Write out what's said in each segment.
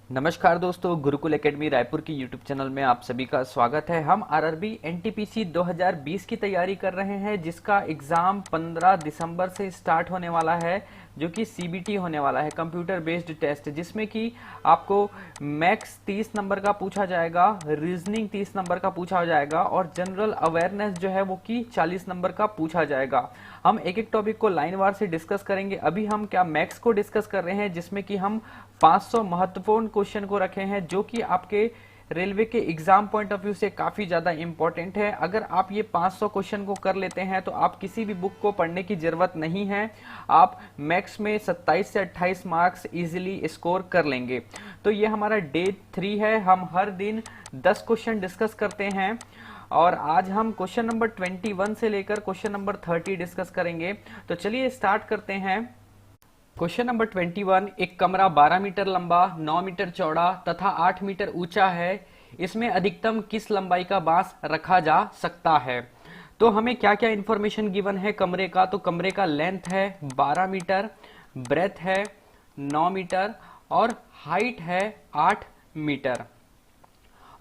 नमस्कार दोस्तों, गुरुकुल एकेडमी रायपुर की यूट्यूब चैनल में आप सभी का स्वागत है। हम आरआरबी एनटीपीसी 2020 की तैयारी कर रहे हैं, जिसका एग्ज़ाम 15 दिसंबर से स्टार्ट होने वाला है, जो कि सीबीटी होने वाला है, कंप्यूटर बेस्ड टेस्ट, जिसमें कि आपको मैथ्स 30 नंबर का पूछा जाएगा, रीजनिंग 30 नंबर का पूछा जाएगा और जनरल अवेयरनेस जो है वो कि 40 नंबर का पूछा जाएगा। हम एक एक टॉपिक को लाइन वार से डिस्कस करेंगे। अभी हम क्या मैथ्स को डिस्कस कर रहे हैं, जिसमें कि हम 500 महत्वपूर्ण क्वेश्चन को रखे हैं, जो कि आपके रेलवे के एग्जाम पॉइंट ऑफ व्यू से काफी ज्यादा इंपॉर्टेंट है। अगर आप ये 500 क्वेश्चन को कर लेते हैं तो आप किसी भी बुक को पढ़ने की जरूरत नहीं है, आप मैथ्स में 27 से 28 मार्क्स इजीली स्कोर कर लेंगे। तो ये हमारा डे 3 है। हम हर दिन 10 क्वेश्चन डिस्कस करते हैं और आज हम क्वेश्चन नंबर 21 से लेकर क्वेश्चन नंबर 30 डिस्कस करेंगे। तो चलिए स्टार्ट करते हैं। क्वेश्चन नंबर 21, एक कमरा 12 मीटर लंबा, 9 मीटर चौड़ा तथा 8 मीटर ऊंचा है। इसमें अधिकतम किस लंबाई का बांस रखा जा सकता है? तो हमें क्या क्या इंफॉर्मेशन गिवन है कमरे का? तो कमरे का लेंथ है 12 मीटर, ब्रेथ है 9 मीटर और हाइट है 8 मीटर।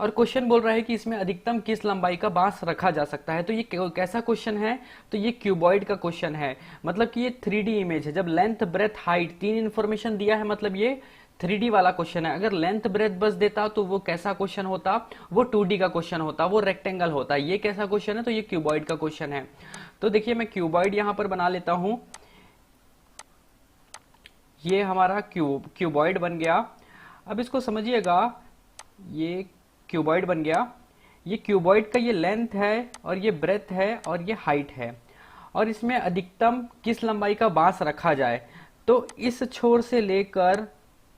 और क्वेश्चन बोल रहा है कि इसमें अधिकतम किस लंबाई का बांस रखा जा सकता है। तो ये कैसा क्वेश्चन है? तो ये क्यूबॉइड का क्वेश्चन है, मतलब कि ये 3D इमेज है। जब लेंथ ब्रेथ हाइट 3 इंफॉर्मेशन दिया है, मतलब ये 3D वाला क्वेश्चन है। अगर लेंथ ब्रेथ बस देता तो वो कैसा क्वेश्चन होता? वो 2D का क्वेश्चन होता, वो रेक्टेंगल होता। ये कैसा क्वेश्चन है? तो ये क्यूबॉइड का क्वेश्चन है। तो देखिए मैं क्यूबॉइड यहां पर बना लेता हूं। ये हमारा क्यूबॉइड बन गया। अब इसको समझिएगा, ये क्यूबॉइड बन गया। ये क्यूबॉइड का ये लेंथ है और ये ब्रेथ है और ये हाइट है, और इसमें अधिकतम किस लंबाई का बांस रखा जाए? तो इस छोर से लेकर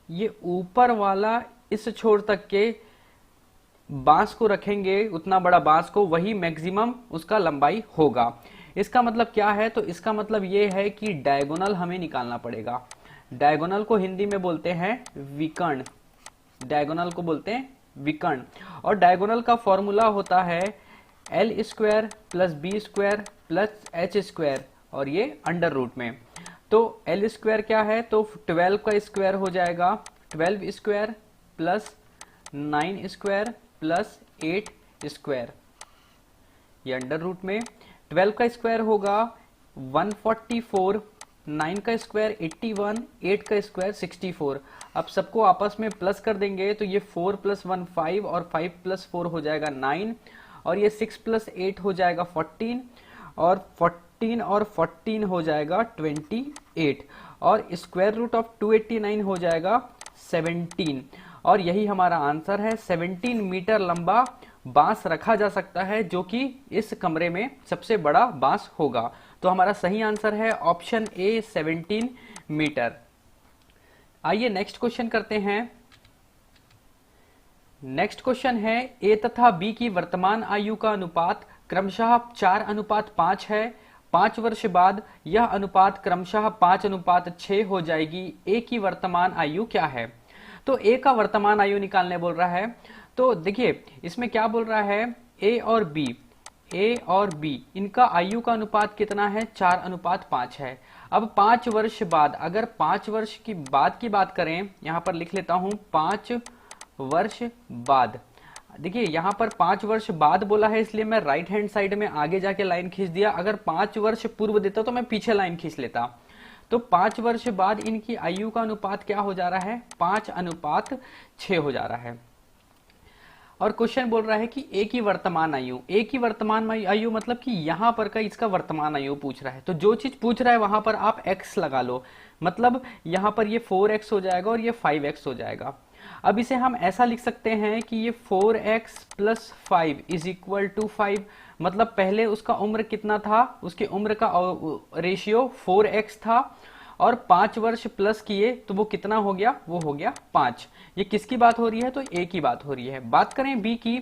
ये ऊपर वाला इस छोर तक के बांस को रखेंगे, उतना बड़ा बांस को, वही मैक्सिमम उसका लंबाई होगा। इसका मतलब क्या है? तो इसका मतलब ये है कि डायगोनल हमें निकालना पड़ेगा। डायगोनल को हिंदी में बोलते हैं विकर्ण। डायगोनल को बोलते हैं विकर्ण। और डायगोनल का फॉर्मूला होता है L square plus B square plus H square, और ये अंडर रूट में। तो एल स्क्वायर क्या है? तो 12 का स्क्वायर हो जाएगा 12 square plus 9 square plus 8 square, ये अंडर रूट में। 12 का स्क्वायर होगा 144, 9 का स्क्वायर 81, 8 का स्क्वायर 64। अब सबको आपस में प्लस कर देंगे तो ये 4 + 1 5 और 5 + 4 हो जाएगा 9, और ये 6 + 8 हो जाएगा 14, और 14 और 14 हो जाएगा 28, और स्क्वायर रूट ऑफ 289 हो जाएगा 17। और यही हमारा आंसर है। 17 मीटर लंबा बांस रखा जा सकता है, जो कि इस कमरे में सबसे बड़ा बांस होगा। तो हमारा सही आंसर है ऑप्शन ए 17 मीटर। आइए नेक्स्ट क्वेश्चन करते हैं। नेक्स्ट क्वेश्चन है, ए तथा बी की वर्तमान आयु का अनुपात क्रमशः 4:5 है। 5 वर्ष बाद यह अनुपात क्रमशः 5:6 हो जाएगी। ए की वर्तमान आयु क्या है? तो ए का वर्तमान आयु निकालने बोल रहा है। तो देखिए इसमें क्या बोल रहा है, ए और बी इनका आयु का अनुपात कितना है? 4:5 है। अब 5 वर्ष बाद, अगर 5 वर्ष की बाद की बात करें, यहां पर लिख लेता हूं 5 वर्ष बाद। देखिए यहां पर 5 वर्ष बाद बोला है, इसलिए मैं राइट हैंड साइड में आगे जाके लाइन खींच दिया। अगर 5 वर्ष पूर्व देता तो मैं पीछे लाइन खींच लेता। तो 5 वर्ष बाद इनकी आयु का अनुपात क्या हो जा रहा है? 5:6 हो जा रहा है। और क्वेश्चन बोल रहा है कि ए की वर्तमान आयु। ए की वर्तमान आयु मतलब कि यहां पर का इसका वर्तमान आयु पूछ रहा है। तो जो चीज पूछ रहा है वहां पर आप x लगा लो, मतलब यहां पर ये 4x हो जाएगा और ये 5x हो जाएगा। अब इसे हम ऐसा लिख सकते हैं कि ये 4x + 5 = 5। मतलब पहले उसका उम्र कितना था? उसके उम्र का रेशियो 4x था, और 5 वर्ष प्लस किए तो वो कितना हो गया? वो हो गया 5। ये किसकी बात हो रही है? तो ए की बात हो रही है। बात करें बी की,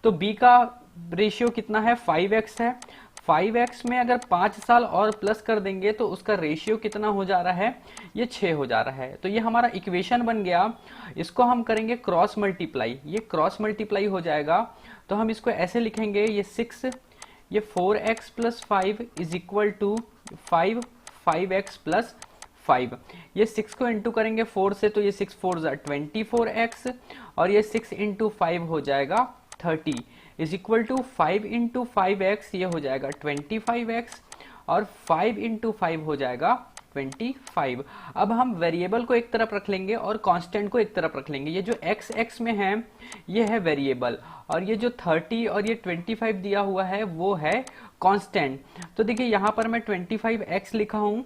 तो बी का रेशियो कितना है? 5x है। 5x में अगर 5 साल और प्लस कर देंगे तो उसका रेशियो कितना हो जा रहा है? ये 6 हो जा रहा है। तो ये हमारा इक्वेशन बन गया। इसको हम करेंगे क्रॉस मल्टीप्लाई, ये क्रॉस मल्टीप्लाई हो जाएगा। तो हम इसको ऐसे लिखेंगे, ये 6, ये 4x + 5 = 5, 5x + 5। ये 6 को इंटू करेंगे 4 से तो ये 6 4 24x और ये 6 इंटू 5 हो जाएगा 30 is equal to 5 into 5x, ये हो जाएगा 25x और 5 इंटू 5 हो जाएगा 25। अब हम वेरिएबल को एक तरफ रख लेंगे और कांस्टेंट को एक तरफ रख लेंगे। ये जो x में है ये है वेरिएबल और ये जो 30 और ये 25 दिया हुआ है वो है कांस्टेंट। तो देखिए यहाँ पर मैं 25x लिखा हूं,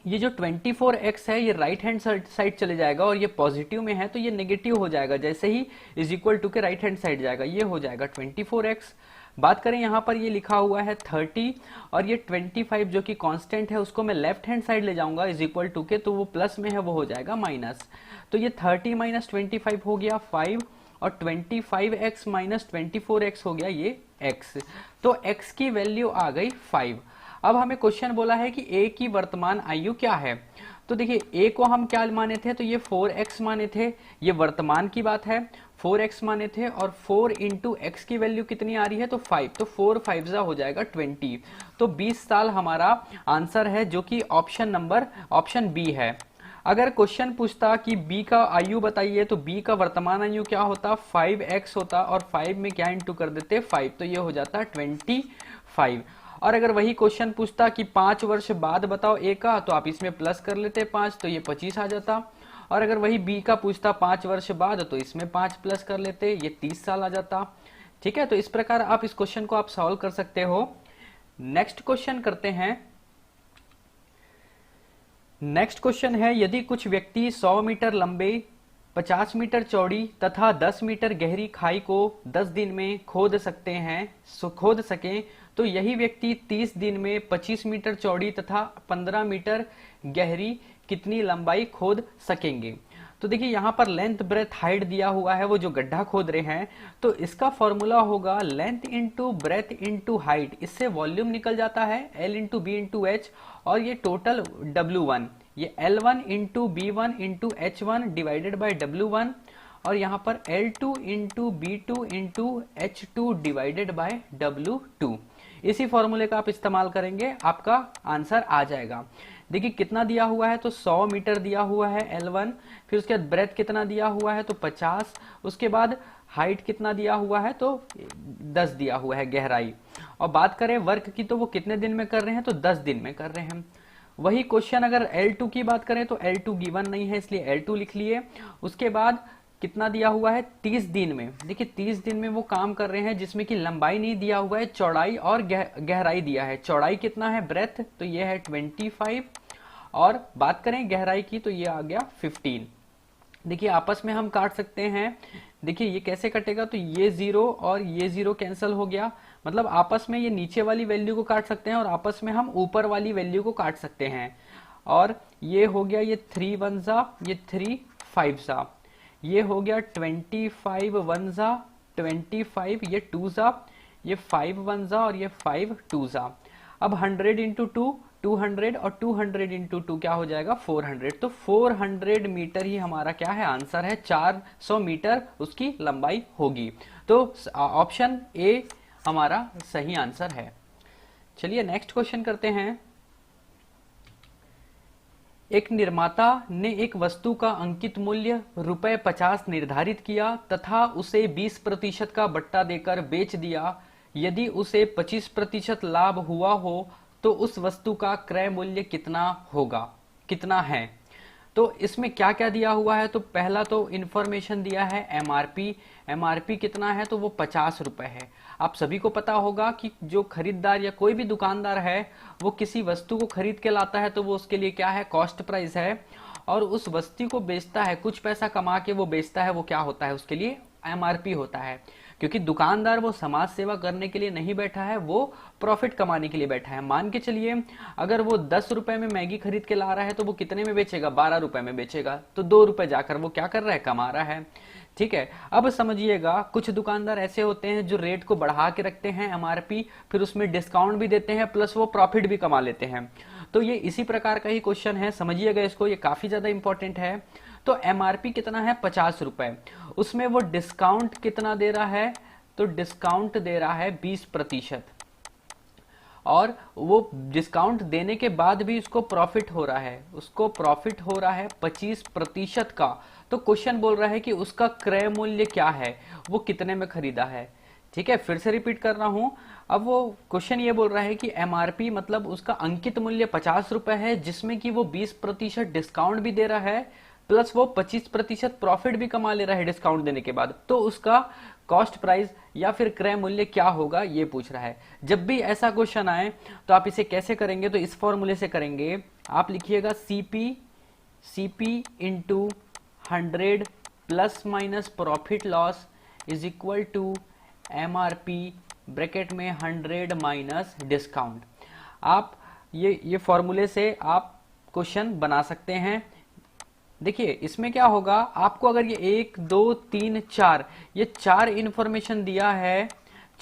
ये जो 24x है ये राइट हैंड साइड चले जाएगा और ये पॉजिटिव में है तो ये नेगेटिव हो जाएगा, जैसे ही इज इक्वल टू के राइट हैंड साइड जाएगा ये हो जाएगा 24x। बात करें यहाँ पर ये लिखा हुआ है 30 और ये 25 जो कि कांस्टेंट है उसको मैं लेफ्ट हैंड साइड ले जाऊंगा इज इक्वल टू के, तो वो प्लस में है वो हो जाएगा माइनस। तो ये 30 माइनस 25 हो गया 5 और 25x माइनस 24x हो गया ये x। तो x की वैल्यू आ गई 5। अब हमें क्वेश्चन बोला है कि a की वर्तमान आयु क्या है। तो देखिए a को हम क्या माने थे, तो ये 4x माने थे, ये वर्तमान की बात है 4x माने थे और 4 इंटू एक्स की वैल्यू कितनी आ रही है तो 5, तो 4 5 हो जाएगा 20। तो 20 साल हमारा आंसर है जो कि ऑप्शन बी है। अगर क्वेश्चन पूछता कि b का आयु बताइए तो b का वर्तमान आयु क्या होता 5x होता और 5 में क्या इंटू कर देते 5, तो ये हो जाता 25। और अगर वही क्वेश्चन पूछता कि 5 वर्ष बाद बताओ a का, तो आप इसमें प्लस कर लेते 5 तो ये 25 आ जाता। और अगर वही b का पूछता 5 वर्ष बाद तो इसमें 5 प्लस कर लेते, ये 30 साल आ जाता। ठीक है, तो इस प्रकार आप इस क्वेश्चन को आप सॉल्व कर सकते हो। नेक्स्ट क्वेश्चन करते हैं। नेक्स्ट क्वेश्चन है, यदि कुछ व्यक्ति 100 मीटर लंबे 50 मीटर चौड़ी तथा 10 मीटर गहरी खाई को 10 दिन में खोद सकें तो यही व्यक्ति 30 दिन में 25 मीटर चौड़ी तथा 15 मीटर गहरी कितनी लंबाई खोद सकेंगे। तो देखिए यहाँ पर लेंथ ब्रेथ हाइट दिया हुआ है, वो जो गड्ढा खोद रहे हैं तो इसका फॉर्मूला होगा length into breadth into height, इससे वॉल्यूम निकल जाता है L into B into H और ये टोटल W1, ये L1 into B1 into H1 divided by W1 और यहाँ पर L2 into B2 into H2 divided by W2। इसी फॉर्मूले का आप इस्तेमाल करेंगे, आपका आंसर आ जाएगा। देखिए कितना दिया हुआ है तो 100 मीटर दिया हुआ है L1, फिर उसके बाद ब्रेथ कितना दिया हुआ है तो 50, उसके बाद हाइट कितना दिया हुआ है तो 10 दिया हुआ है गहराई। और बात करें वर्क की तो वो कितने दिन में कर रहे हैं तो 10 दिन में कर रहे हैं। वही क्वेश्चन अगर L2 की बात करें तो L2 गिवन नहीं है इसलिए L2 लिख लिए। उसके बाद कितना दिया हुआ है 30 दिन में, देखिए 30 दिन में वो काम कर रहे हैं जिसमें कि लंबाई नहीं दिया हुआ है, चौड़ाई और गहराई दिया है। चौड़ाई कितना है ब्रेथ तो ये है 25 और बात करें गहराई की तो ये आ गया 15। देखिए आपस में हम काट सकते हैं, देखिए ये कैसे कटेगा तो ये 0 और ये 0 कैंसिल हो गया, मतलब आपस में ये नीचे वाली वैल्यू को काट सकते हैं और आपस में हम ऊपर वाली वैल्यू को काट सकते हैं। और ये हो गया ये 3 1 जा, ये 3 5 जा, ये हो गया 25 1 जा 25, ये 2 जा, ये 5 1 जा और ये 5 2 जा। अब 100 इंटू 2 200 और 200 इंटू 2 क्या हो जाएगा 400, तो 400 मीटर ही हमारा क्या है आंसर है, 400 मीटर उसकी लंबाई होगी। तो ऑप्शन ए हमारा सही आंसर है। चलिए नेक्स्ट क्वेश्चन करते हैं। एक निर्माता ने एक वस्तु का अंकित मूल्य ₹50 निर्धारित किया तथा उसे 20% का बट्टा देकर बेच दिया। यदि उसे 25% लाभ हुआ हो तो उस वस्तु का क्रय मूल्य कितना है। तो इसमें क्या क्या दिया हुआ है तो पहला तो इंफॉर्मेशन दिया है एमआरपी कितना है तो वो 50 रुपए है। आप सभी को पता होगा कि जो खरीदार या कोई भी दुकानदार है वो किसी वस्तु को खरीद के लाता है तो वो उसके लिए क्या है कॉस्ट प्राइस है, और उस वस्तु को बेचता है कुछ पैसा कमा के वो बेचता है, वो क्या होता है उसके लिए एमआरपी होता है। क्योंकि दुकानदार वो समाज सेवा करने के लिए नहीं बैठा है, वो प्रॉफिट कमाने के लिए बैठा है। मान के चलिए अगर वो 10 रुपए में मैगी खरीद के ला रहा है तो वो कितने में बेचेगा 12 रुपए में बेचेगा, तो 2 रुपए जाकर वो क्या कर रहा है कमा रहा है। ठीक है, अब समझिएगा कुछ दुकानदार ऐसे होते हैं जो रेट को बढ़ा के रखते हैं एमआरपी, फिर उसमें डिस्काउंट भी देते हैं प्लस वो प्रॉफिट भी कमा लेते हैं। तो ये इसी प्रकार का ही क्वेश्चन है, समझिएगा इसको, ये काफी ज्यादा इंपॉर्टेंट है। तो एमआरपी कितना है 50 रुपए, उसमें वो डिस्काउंट कितना दे रहा है तो डिस्काउंट दे रहा है 20%। और वो डिस्काउंट देने के बाद भी उसको प्रॉफिट हो रहा है, उसको प्रॉफिट हो रहा है 25% का। तो क्वेश्चन बोल रहा है कि उसका क्रय मूल्य क्या है, वो कितने में खरीदा है। ठीक है, फिर से रिपीट कर रहा हूं। अब वो क्वेश्चन ये बोल रहा है कि एमआरपी मतलब उसका अंकित मूल्य 50 रुपए है, जिसमें कि वो 20% डिस्काउंट भी दे रहा है, प्लस वो 25% प्रॉफिट भी कमा ले रहा है डिस्काउंट देने के बाद। तो उसका कॉस्ट प्राइस या फिर क्रय मूल्य क्या होगा, ये पूछ रहा है। जब भी ऐसा क्वेश्चन आए तो आप इसे कैसे करेंगे, तो इस फॉर्मूले से करेंगे। आप लिखिएगा CP into 100 plus minus profit loss is equal to MRP bracket में 100 माइनस डिस्काउंट। आप ये फॉर्मूले से आप क्वेश्चन बना सकते हैं। देखिए इसमें क्या होगा, आपको अगर ये 1 2 3 4 ये 4 इंफॉर्मेशन दिया है,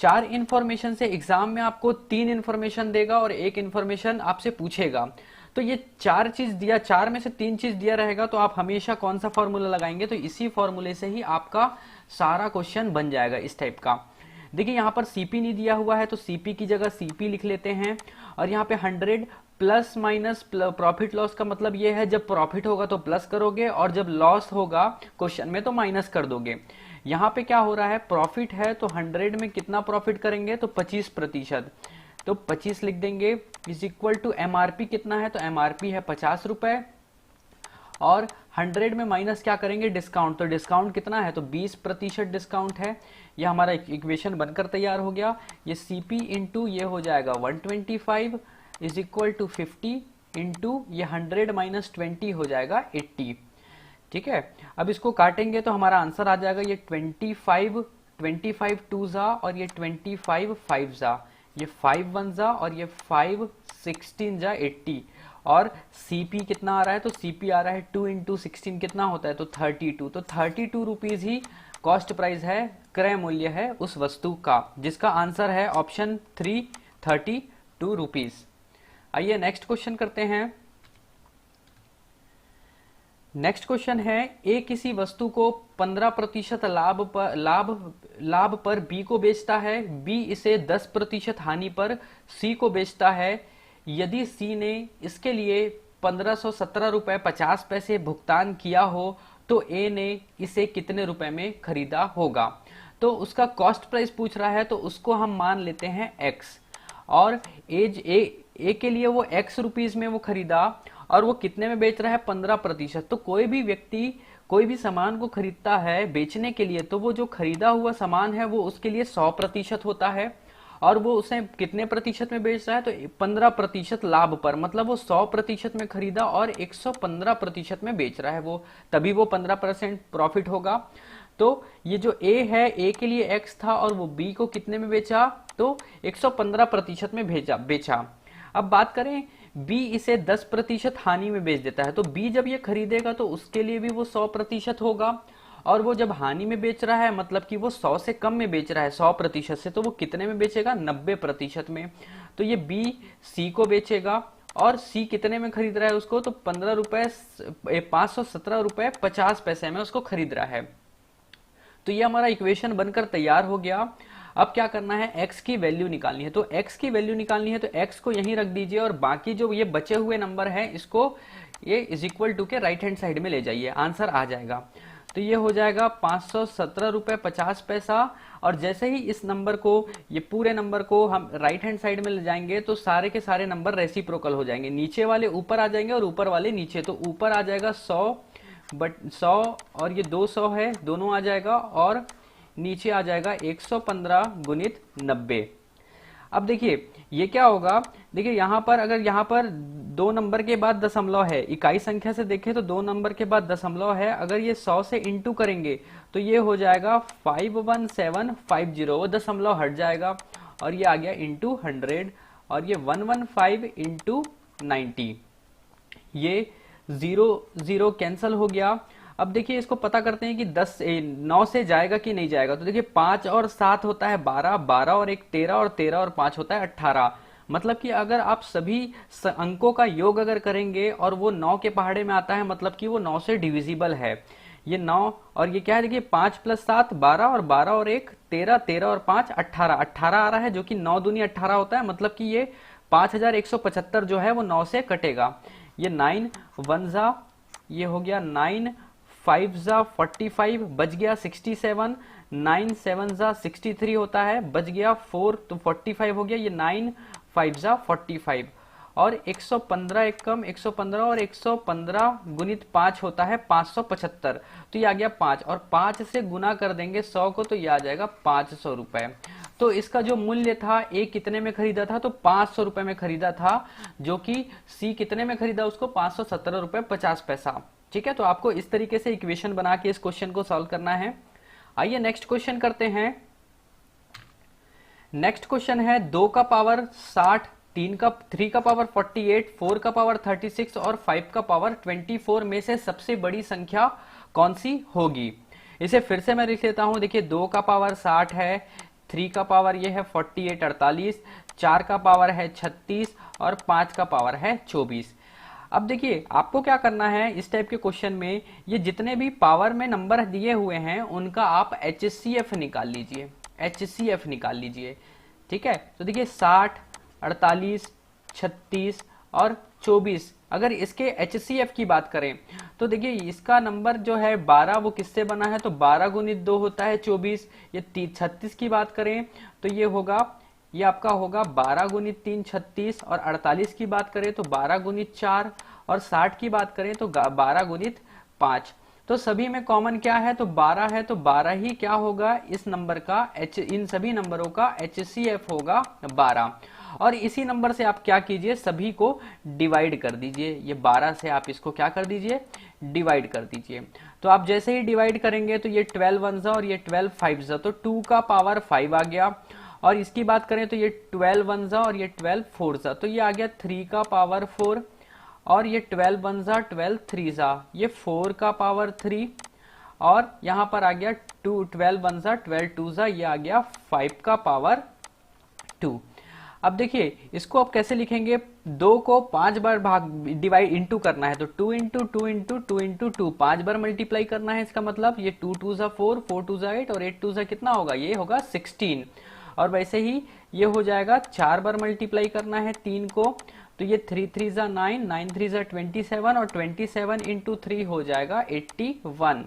4 इंफॉर्मेशन से एग्जाम में आपको 3 इंफॉर्मेशन देगा और 1 इंफॉर्मेशन आपसे पूछेगा। तो ये 4 चीज दिया, 4 में से 3 चीज दिया रहेगा, तो आप हमेशा कौन सा फॉर्मूला लगाएंगे, तो इसी फॉर्मूले से ही आपका सारा क्वेश्चन बन जाएगा इस टाइप का। देखिए यहाँ पर सीपी नहीं दिया हुआ है तो सीपी की जगह सीपी लिख लेते हैं, और यहाँ पे 100 प्लस माइनस प्रॉफिट लॉस का मतलब ये है जब प्रॉफिट होगा तो प्लस करोगे और जब लॉस होगा क्वेश्चन में तो माइनस कर दोगे। यहाँ पे क्या हो रहा है, प्रॉफिट है तो 100 में कितना प्रॉफिट करेंगे, तो 25%, तो 25 लिख देंगे इज इक्वल टू एमआरपी कितना है, तो एमआरपी है 50 रुपए, और 100 में माइनस क्या करेंगे, डिस्काउंट, तो डिस्काउंट कितना है, तो 20% डिस्काउंट है। ये हमारा इक्वेशन बनकर तैयार हो गया। ये सीपी इंटू ये हो जाएगा 125 इज इक्वल टू 50 इंटू ये 100 माइनस 20 हो जाएगा 80। ठीक है, अब इसको काटेंगे तो हमारा आंसर आ जाएगा ये 25 टू जा और ये 25 5 जा, ये 5 1 जा और ये 5 16 जा 80, और सीपी कितना आ रहा है, तो सीपी आ रहा है 2 इंटू 16 कितना होता है, तो 32, तो 32 रुपीज ही कॉस्ट प्राइस है, क्रय मूल्य है उस वस्तु का, जिसका आंसर है ऑप्शन 3 32 रुपीज। आइए नेक्स्ट क्वेश्चन करते हैं। नेक्स्ट क्वेश्चन है, ए किसी वस्तु को 15% लाभ पर बी को बेचता है, बी इसे 10% हानि पर सी को बेचता है। यदि सी ने इसके लिए 1517 रुपए 50 पैसे भुगतान किया हो तो ए ने इसे कितने रुपए में खरीदा होगा। तो उसका कॉस्ट प्राइस पूछ रहा है, तो उसको हम मान लेते हैं एक्स, और एज ए के लिए वो एक्स रुपीज में वो खरीदा और वो कितने में बेच रहा है, 15%। तो कोई भी व्यक्ति कोई भी सामान को खरीदता है बेचने के लिए, तो वो जो खरीदा हुआ सामान है वो उसके लिए 100% होता है, और वो उसे कितने प्रतिशत में बेच रहा है, तो 15% लाभ पर, मतलब वो 100% में खरीदा और 115% में बेच रहा है वो, तभी वो 15% प्रॉफिट होगा। तो ये जो ए है, ए के लिए एक्स था और वो बी को कितने में बेचा, तो 115% में बेचा। अब बात करें, बी इसे 10% हानि में बेच देता है, तो बी जब ये खरीदेगा तो उसके लिए भी वो 100% होगा, और वो जब हानि में बेच रहा है मतलब कि वो 100 से कम में बेच रहा है 100% से, तो वो कितने में बेचेगा, 90% में। तो ये बी सी को बेचेगा, और सी कितने में खरीद रहा है उसको, तो 517 रुपए 50 पैसे में उसको खरीद रहा है। तो ये हमारा इक्वेशन बनकर तैयार हो गया। अब क्या करना है, x की वैल्यू निकालनी है, तो x की वैल्यू निकालनी है तो x को यहीं रख दीजिए, और बाकी जो ये बचे हुए नंबर हैं इसको ये इज इक्वल टू के राइट हैंड साइड में ले जाइए, आंसर आ जाएगा। तो ये हो जाएगा 517 रुपए 50 पैसा, और जैसे ही इस नंबर को, ये पूरे नंबर को हम राइट हैंड साइड में ले जाएंगे तो सारे के सारे नंबर रेसिप्रोकल हो जाएंगे, नीचे वाले ऊपर आ जाएंगे और ऊपर वाले नीचे, तो ऊपर आ जाएगा 100 और ये 200 है, दोनों आ जाएगा, और नीचे आ जाएगा 115 गुणित 90। अब देखिए ये क्या होगा, देखिए यहाँ पर अगर यहाँ पर 2 नंबर के बाद दशमलव है, इकाई संख्या से देखें तो 2 नंबर के बाद दशमलव है, अगर ये 100 से इंटू करेंगे तो ये हो जाएगा 51750, वो दशमलव हट जाएगा, और ये आ गया इंटू 100, और ये 115 इंटू 90, ये 0 कैंसल हो गया। अब देखिए इसको पता करते हैं कि 9 से जाएगा कि नहीं जाएगा, तो देखिए 5 और 7 होता है 12, 12 और 1 13, और 13 और 5 होता है 18, मतलब कि अगर आप सभी अंकों का योग अगर करेंगे और वो 9 के पहाड़े में आता है, मतलब कि वो 9 से डिविजिबल है। ये 9 और ये क्या है, देखिए 5 + 7 12, और 12 और 1 13, 13 और 5 18, 18 आ रहा है, जो कि 9 दूनी 18 होता है, मतलब कि ये 5175 जो है वो 9 से कटेगा। ये 9 1 जा, ये हो गया 9 5 जा 45, बच गया 67, 9 7 जा 63 होता है, बच गया 4 तो 45 हो गया, ये 9 5 जा 45 और 115 एक कम 115 और 115 गुणित 5 होता है 575, तो ये आ गया 5 और 5 से गुना कर देंगे 100 को, तो ये आ जाएगा 500 रुपए। तो इसका जो मूल्य था ए कितने में खरीदा था, तो 500 रुपए में खरीदा था, जो कि सी कितने में खरीदा उसको 517 रुपए 50 पैसा। ठीक है, तो आपको इस तरीके से इक्वेशन बना के इस क्वेश्चन को सॉल्व करना है। आइए नेक्स्ट क्वेश्चन करते हैं। नेक्स्ट क्वेश्चन है 2 का पावर 60, 3 का पावर 48, 4 का पावर 36 और 5 का पावर 24 में से सबसे बड़ी संख्या कौन सी होगी। इसे फिर से मैं लिख लेता हूं। देखिए 2 का पावर 60 है, 3 का पावर ये है 48 48, 4 का पावर है 36 और 5 का पावर है 24। अब देखिए आपको क्या करना है इस टाइप के क्वेश्चन में, ये जितने भी पावर में नंबर दिए हुए हैं उनका आप HCF निकाल लीजिए, HCF निकाल लीजिए। ठीक है, तो देखिए 60 48 36 और 24, अगर इसके HCF की बात करें तो देखिए इसका नंबर जो है 12 वो किससे बना है, तो 12 गुणित 2 होता है 24। ये 36 की बात करें तो ये होगा, ये आपका होगा 12 गुणित 3 36 और 48 की बात करें तो 12 गुणित 4 और 60 की बात करें तो 12 गुणित 5। तो सभी में कॉमन क्या है, तो 12 है, तो 12 ही क्या होगा इस नंबर का इन सभी नंबरों का HCF होगा 12। और इसी नंबर से आप क्या कीजिए, सभी को डिवाइड कर दीजिए। ये 12 से आप इसको क्या कर दीजिए, डिवाइड कर दीजिए। तो आप जैसे ही डिवाइड करेंगे तो ये 12 1 जा और ये 12 5 जा, तो 2 का पावर 5 आ गया। और इसकी बात करें तो ये 12 1 जा और ये 12 4 जा, तो ये आ गया 3 का पावर 4 और ये 12 1 जा 12 3 जा, ये 4 का पावर 3 और यहां पर आ गया 12 1 जा 12 2 जा, ये आ गया 5 का पावर 2। अब देखिए इसको आप कैसे लिखेंगे, 2 को 5 बार भाग डिवाइड इंटू करना है, तो 2 इंटू 2 इंटू 2 इंटू 2 5 बार मल्टीप्लाई करना है। इसका मतलब ये 2 2 जा 4, 4 2 जा 8 और 8 2 जा कितना होगा, ये होगा 16। और वैसे ही ये हो जाएगा 4 बार मल्टीप्लाई करना है 3 को, तो ये 3 3 जा 9, 9 3 जा 27 और 27 इंटू 3 हो जाएगा 81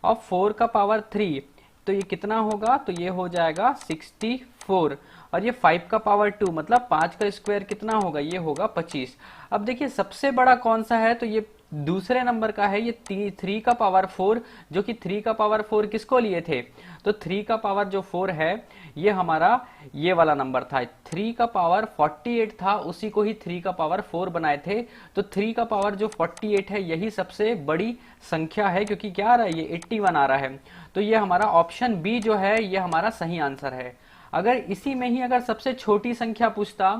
और 4 का पावर 3 तो ये कितना होगा, तो ये हो जाएगा 64 और ये 5 का पावर 2 मतलब 5 का स्क्वायर कितना होगा, ये होगा 25। अब देखिए सबसे बड़ा कौन सा है, तो ये दूसरे नंबर का है, ये 3 का पावर 4, जो कि 3 का पावर 4 किसको लिए थे, तो 3 का पावर जो 4 है ये हमारा ये वाला नंबर था। 3 का पावर 48 था, उसी को ही 3 का पावर 4 बनाए थे। तो 3 का पावर जो 48 है यही सबसे बड़ी संख्या है, क्योंकि क्या आ रहा है, ये 81 आ रहा है। तो ये हमारा ऑप्शन बी जो है ये हमारा सही आंसर है। अगर इसी में ही अगर सबसे छोटी संख्या पूछता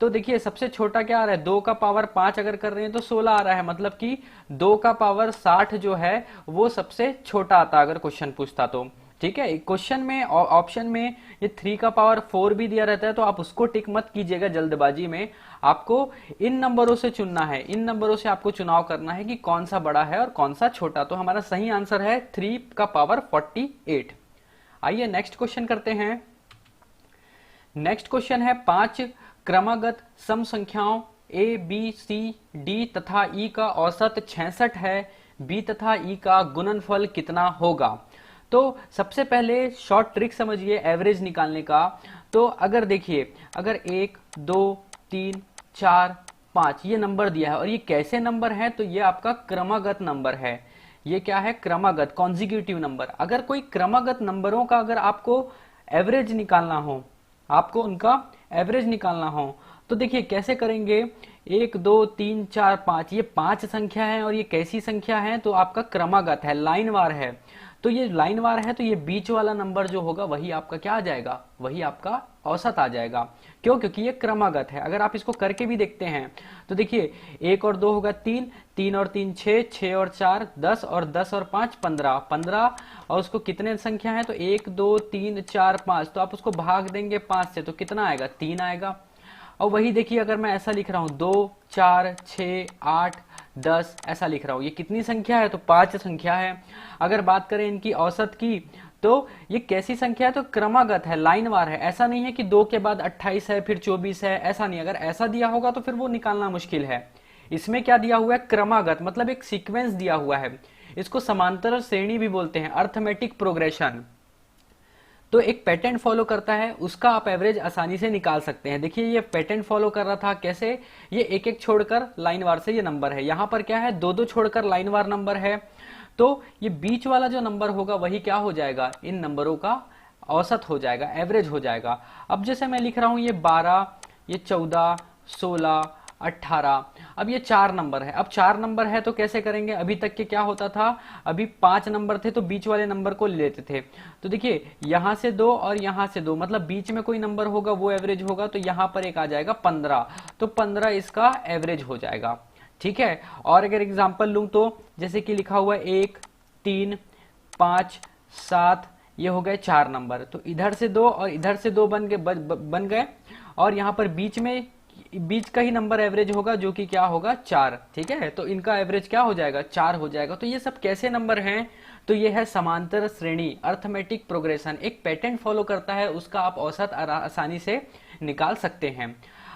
तो देखिए सबसे छोटा क्या आ रहा है, 2 का पावर 5 अगर कर रहे हैं तो 16 आ रहा है, मतलब कि 2 का पावर 60 जो है वो सबसे छोटा आता अगर क्वेश्चन पूछता तो। ठीक है, क्वेश्चन में ऑप्शन में ये 3 का पावर 4 भी दिया रहता है, तो आप उसको टिक मत कीजिएगा जल्दबाजी में। आपको इन नंबरों से चुनना है, इन नंबरों से आपको चुनाव करना है कि कौन सा बड़ा है और कौन सा छोटा। तो हमारा सही आंसर है 3 का पावर 48। आइए नेक्स्ट क्वेश्चन करते हैं। नेक्स्ट क्वेश्चन है 5 क्रमागत सम संख्याओं A, B, C, D तथा E का औसत 66 है, B तथा E का गुणनफल कितना होगा। तो सबसे पहले शॉर्ट ट्रिक समझिए एवरेज निकालने का। तो अगर देखिए अगर 1 2 3 4 5 ये नंबर दिया है और ये कैसे नंबर है, तो ये आपका क्रमागत नंबर है। ये क्या है, क्रमागत कॉन्जिक्यूटिव नंबर। अगर कोई क्रमागत नंबरों का अगर आपको एवरेज निकालना हो, आपको उनका एवरेज निकालना हो तो देखिए कैसे करेंगे। 1 2 3 4 5 ये 5 संख्या है और ये कैसी संख्या है, तो आपका क्रमागत है, लाइनवार है। तो ये लाइनवार है तो ये बीच वाला नंबर जो होगा वही आपका क्या आ जाएगा, वही आपका औसत आ जाएगा। क्यों, क्योंकि ये क्रमागत है। अगर आप इसको करके भी देखते हैं तो देखिए 1 और 2 होगा 3, 3 और 3 6, 6 और 4 10 और 10 और 5 15, 15 और उसको कितने संख्या है, तो 1 2 3 4 5, तो आप उसको भाग देंगे 5 से तो कितना आएगा, 3 आएगा। और वही देखिए अगर मैं ऐसा लिख रहा हूं 2 4 6 8 10 ऐसा लिख रहा हूं। ये कितनी संख्या है? तो 5 संख्या है। अगर बात करें इनकी औसत की, तो ये कैसी संख्या है? तो क्रमागत है, लाइनवार है। ऐसा नहीं है कि 2 के बाद 28 है फिर 24 है, ऐसा नहीं। अगर ऐसा दिया होगा तो फिर वो निकालना मुश्किल है। इसमें क्या दिया हुआ है? क्रमागत, मतलब एक सीक्वेंस दिया हुआ है। इसको समांतर श्रेणी भी बोलते हैं, अर्थमेटिक प्रोग्रेशन। तो एक पैटर्न फॉलो करता है, उसका आप एवरेज आसानी से निकाल सकते हैं। देखिए ये पैटर्न फॉलो कर रहा था, कैसे? ये एक एक छोड़कर लाइनवार से ये नंबर है। यहां पर क्या है? दो दो छोड़कर लाइनवार नंबर है। तो ये बीच वाला जो नंबर होगा वही क्या हो जाएगा? इन नंबरों का औसत हो जाएगा, एवरेज हो जाएगा। अब जैसे मैं लिख रहा हूं ये 12, ये 14, 16, 18। अब ये 4 नंबर है। अब 4 नंबर है तो कैसे करेंगे? अभी तक के क्या होता था? अभी 5 नंबर थे तो बीच वाले नंबर को ले लेते थे। तो देखिए यहां से 2 और यहां से 2, मतलब बीच में कोई नंबर होगा वो एवरेज होगा। तो यहां पर एक आ जाएगा 15, तो 15 इसका एवरेज हो जाएगा। ठीक है। और अगर एग्जांपल लूं तो जैसे कि लिखा हुआ है 1, 3, 5, 7, ये हो गए 4 नंबर। तो इधर से 2 और इधर से 2 बन गए और यहां पर बीच का ही नंबर एवरेज होगा, जो कि क्या होगा? 4। ठीक है। तो इनका एवरेज क्या हो जाएगा? 4 हो जाएगा। तो ये सब कैसे नंबर हैं? तो ये है समांतर श्रेणी, अर्थमेटिक प्रोग्रेशन। एक पैटर्न फॉलो करता है, उसका आप औसत आसानी से निकाल सकते हैं।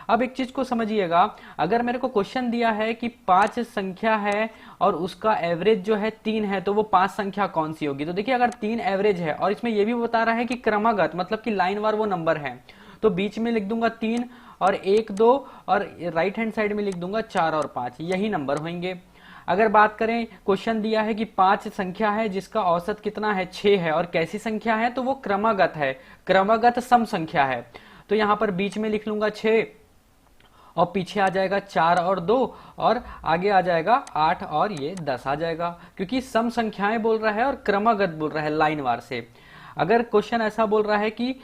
अब एक चीज को समझिएगा, अगर मेरे को क्वेश्चन दिया है कि 5 संख्या है और उसका एवरेज जो है 3 है, तो वो 5 संख्या कौन सी होगी? तो देखिए अगर 3 एवरेज है और इसमें ये भी बता रहा है कि क्रमागत, मतलब कि लाइनवार वो नंबर है, तो बीच में लिख दूंगा 3 और 1, 2 और राइट हैंड साइड में लिख दूंगा 4 और 5, यही नंबर होंगे। अगर बात करें, क्वेश्चन दिया है कि 5 संख्या है जिसका औसत कितना है? 6 है, और कैसी संख्या है? तो वो क्रमागत है, क्रमागत सम संख्या है। तो यहां पर बीच में लिख लूंगा 6 और पीछे आ जाएगा 4 और 2 और आगे आ जाएगा 8 और ये 10 आ जाएगा, क्योंकि सम संख्याएं बोल रहा है और क्रमागत बोल रहा है लाइनवार से। अगर क्वेश्चन ऐसा बोल रहा है कि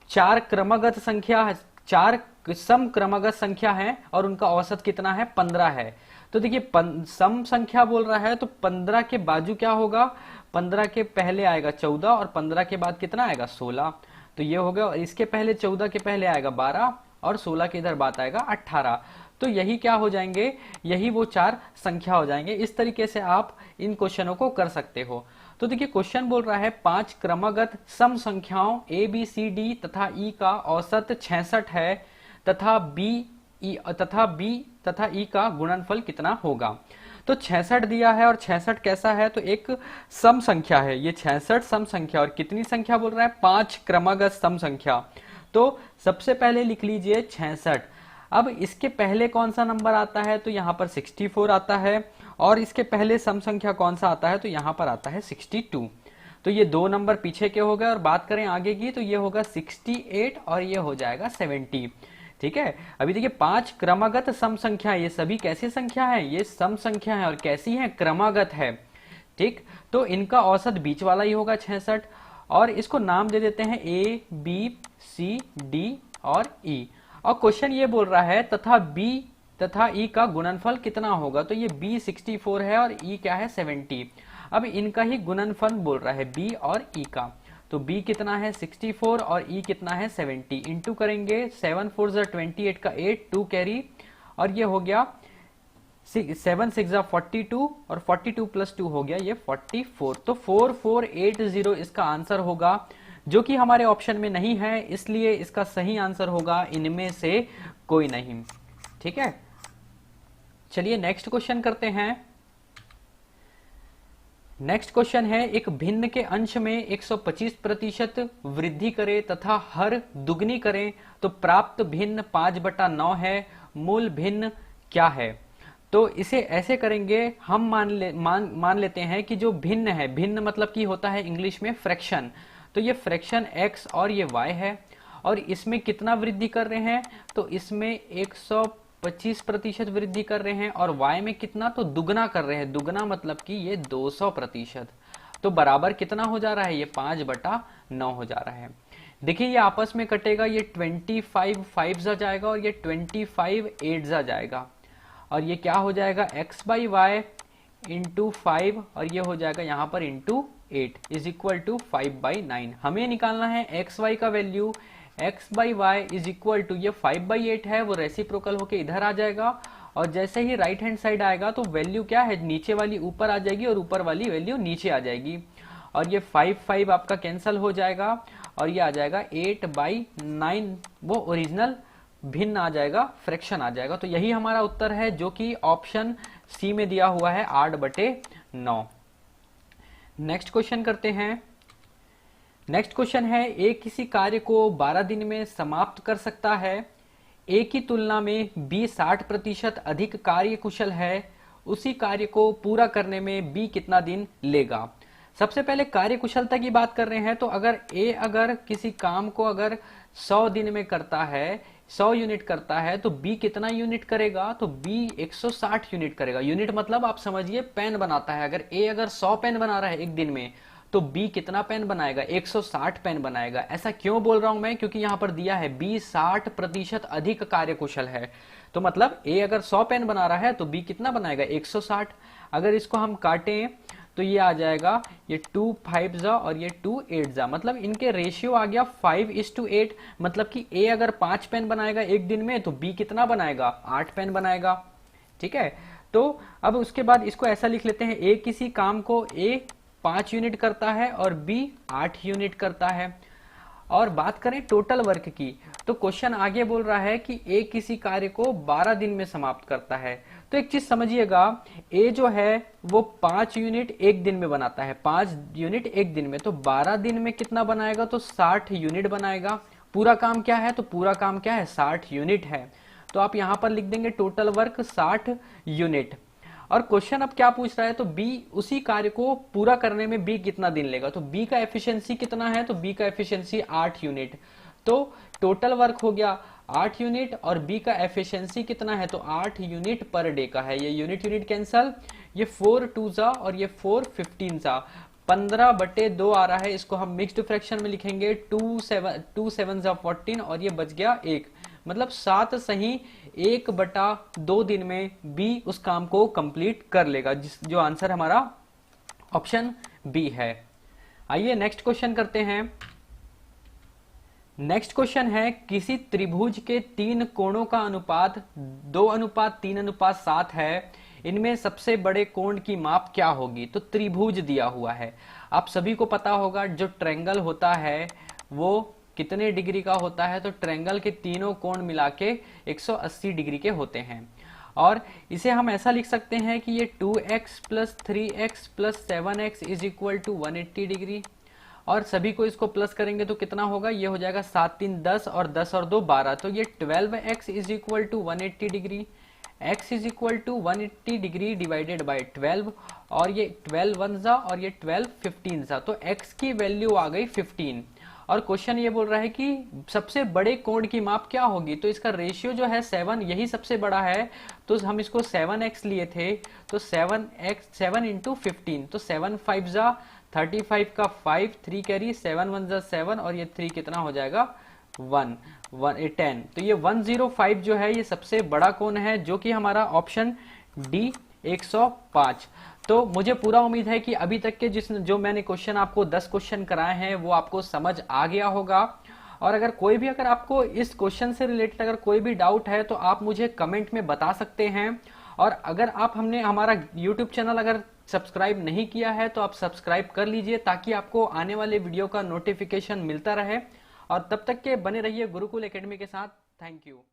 4 क्रमागत संख्या, 4 सम क्रमागत संख्या है और उनका औसत कितना है? 15 है। तो देखिए सम संख्या बोल रहा है तो 15 के बाजू क्या होगा? 15 के पहले आएगा 14 और 15 के बाद कितना आएगा? 16। तो ये हो गया। और इसके पहले 14 के पहले आएगा 12 और 16 के इधर बात आएगा 18। तो यही क्या हो जाएंगे? यही वो 4 संख्या हो जाएंगे। इस तरीके से आप इन क्वेश्चनों को कर सकते हो। तो देखिए क्वेश्चन बोल रहा है 5 क्रमागत सम संख्याओं ए बी सी डी तथा ई का औसत 66 है तथा बी तथा ई का गुणनफल कितना होगा? तो 66 दिया है और 66 कैसा है? तो एक सम संख्या है। ये 66 सम संख्या, और कितनी संख्या बोल रहा है? 5 क्रमागत सम संख्या। तो सबसे पहले लिख लीजिए 66। अब इसके पहले कौन सा नंबर आता है? तो यहां पर 64 आता है। और इसके पहले सम संख्या कौन सा आता है? तो यहां पर आता है 62। तो ये 2 नंबर पीछे के हो गए। और बात करें आगे की, तो ये होगा 68 और ये हो जाएगा 70। ठीक है। अभी देखिए 5 क्रमागत सम संख्या, ये सभी कैसी संख्या है? ये सम संख्या है। और कैसी है? क्रमागत है। ठीक। तो इनका औसत बीच वाला ही होगा 66। और इसको नाम दे देते हैं ए बी सी डी और ई। और क्वेश्चन ये बोल रहा है तथा बी तथा ई का गुणनफल कितना होगा? तो ये बी 64 है और ई क्या है? 70। अब इनका ही गुणनफल बोल रहा है बी और ई का। तो बी कितना है? 64 और ई कितना है? 70। इंटू करेंगे 7 4 28 का 8, 2 कैरी, और ये हो गया 7 6 42 और 42 प्लस 2 हो गया ये 44। तो 4480 इसका आंसर होगा, जो कि हमारे ऑप्शन में नहीं है, इसलिए इसका सही आंसर होगा इनमें से कोई नहीं। ठीक है। चलिए नेक्स्ट क्वेश्चन करते हैं। नेक्स्ट क्वेश्चन है, एक भिन्न के अंश में 125% वृद्धि करें तथा हर दुगनी करें तो प्राप्त भिन्न 5/9 है। मूल भिन्न क्या है? तो इसे ऐसे करेंगे, हम मान लेते हैं कि जो भिन्न है, भिन्न मतलब कि होता है इंग्लिश में फ्रैक्शन। तो ये फ्रैक्शन x और ये y है, और इसमें कितना वृद्धि कर रहे हैं? तो इसमें 125% वृद्धि कर रहे हैं, और y में कितना? तो दुगना कर रहे हैं। दुगना मतलब कि ये 200%। तो बराबर कितना हो जा रहा है? ये 5/9 हो जा रहा है। देखिए ये आपस में कटेगा, ये 25 5 जाएगा और ये 25 8 जाएगा, और ये क्या हो जाएगा? x/y इंटू 5, और ये हो जाएगा यहाँ पर इंटू 8 इज इक्वल टू 5/9। हमें निकालना है xy का value. x/y is equal to, ये 5/8 है, वो रेसिप्रोकल होके इधर आ जाएगा, और जैसे ही राइट हैंड साइड आएगा तो वैल्यू क्या है, नीचे वाली ऊपर आ जाएगी और ऊपर वाली वैल्यू नीचे आ जाएगी। और ये 5 आपका कैंसल हो जाएगा और ये आ जाएगा 8/9, वो ओरिजिनल भिन्न आ जाएगा, फ्रैक्शन आ जाएगा। तो यही हमारा उत्तर है जो कि ऑप्शन सी में दिया हुआ है 8/9। नेक्स्ट क्वेश्चन करते हैं। नेक्स्ट क्वेश्चन है, ए किसी कार्य को 12 दिन में समाप्त कर सकता है, ए की तुलना में बी 60% अधिक कार्य कुशल है, उसी कार्य को पूरा करने में बी कितना दिन लेगा। सबसे पहले कार्य कुशलता की बात कर रहे हैं, तो अगर ए अगर किसी काम को अगर 100 दिन में करता है, 100 यूनिट करता है, तो बी कितना यूनिट करेगा, तो बी 160 यूनिट करेगा। यूनिट मतलब आप समझिए पेन बनाता है, अगर ए अगर 100 पेन बना रहा है एक दिन में, तो बी कितना पेन बनाएगा, 160 पेन बनाएगा। ऐसा क्यों बोल रहा हूं मैं, क्योंकि यहां पर दिया है बी 60% अधिक कार्यकुशल है, तो मतलब ए अगर 100 पेन बना रहा है तो बी कितना बनाएगा, 160। अगर इसको हम काटें तो ये आ जाएगा, ये 2 5 जा और ये 2 8 जा, मतलब इनके रेशियो आ गया 5:8। मतलब कि ए अगर 5 पेन बनाएगा एक दिन में तो बी कितना बनाएगा, 8 पेन बनाएगा। ठीक है, तो अब उसके बाद इसको ऐसा लिख लेते हैं, ए किसी काम को ए 5 यूनिट करता है और बी 8 यूनिट करता है। और बात करें टोटल वर्क की, तो क्वेश्चन आगे बोल रहा है कि ए किसी कार्य को 12 दिन में समाप्त करता है। तो एक चीज समझिएगा, ए जो है वो 5 यूनिट एक दिन में बनाता है, 5 यूनिट एक दिन में, तो 12 दिन में कितना बनाएगा, तो 60 यूनिट बनाएगा। पूरा काम क्या है, तो पूरा काम क्या है, 60 यूनिट है। तो आप यहां पर लिख देंगे टोटल वर्क 60 यूनिट। और क्वेश्चन अब क्या पूछ रहा है, तो बी उसी कार्य को पूरा करने में बी कितना दिन लेगा। तो बी का एफिशिएंसी कितना है, तो बी का एफिशिएंसी 8 यूनिट। तो टोटल वर्क हो गया 8 यूनिट और बी का एफिशिएंसी कितना है, तो 8 यूनिट पर डे का है। ये यूनिट यूनिट कैंसल, ये 4 2 जा और ये 4 15 जा, 15/2 आ रहा है। इसको हम मिक्स्ड फ्रैक्शन में लिखेंगे, 2 7 जा 14 और ये बच गया 1, मतलब 7 सही 1/2 दिन में बी उस काम को कंप्लीट कर लेगा, जो आंसर हमारा ऑप्शन बी है। आइए नेक्स्ट क्वेश्चन करते हैं। नेक्स्ट क्वेश्चन है, किसी त्रिभुज के 3 कोणों का अनुपात 2:3:7 है, इनमें सबसे बड़े कोण की माप क्या होगी। तो त्रिभुज दिया हुआ है, आप सभी को पता होगा जो ट्रायंगल होता है वो कितने डिग्री का होता है, तो ट्रायंगल के तीनों कोण मिला के 180 डिग्री के होते हैं। और इसे हम ऐसा लिख सकते हैं कि ये 2x + 3x + 7x = 180 डिग्री, और सभी को इसको प्लस करेंगे तो कितना होगा, ये हो जाएगा 7 3 10 और 10 और 2 12, तो ये 12x = 180 degree, x = 180 degree divided by 12, और ये 12 1 जा और ये 12 15 जा, तो x की वैल्यू आ गई 15। और क्वेश्चन ये बोल रहा है कि सबसे बड़े कोण की माप क्या होगी, तो इसका रेशियो जो है 7, यही सबसे बड़ा है, तो हम इसको 7x लिए थे, तो 7x 7 × 15, तो 7 5 जा 35 का 5 3 कैरी 7 1 जा 7 और ये 3 कितना हो जाएगा 1 10, तो ये 105 जो है ये सबसे बड़ा कोण है, जो कि हमारा ऑप्शन डी 105। तो मुझे पूरा उम्मीद है कि अभी तक के जो मैंने क्वेश्चन आपको 10 क्वेश्चन कराए हैं वो आपको समझ आ गया होगा। और अगर कोई भी अगर आपको इस क्वेश्चन से रिलेटेड अगर कोई भी डाउट है तो आप मुझे कमेंट में बता सकते हैं। और अगर आप हमने हमारा यूट्यूब चैनल अगर सब्सक्राइब नहीं किया है तो आप सब्सक्राइब कर लीजिए, ताकि आपको आने वाले वीडियो का नोटिफिकेशन मिलता रहे। और तब तक के बने रहिए गुरुकुल एकेडमी के साथ। Thank you.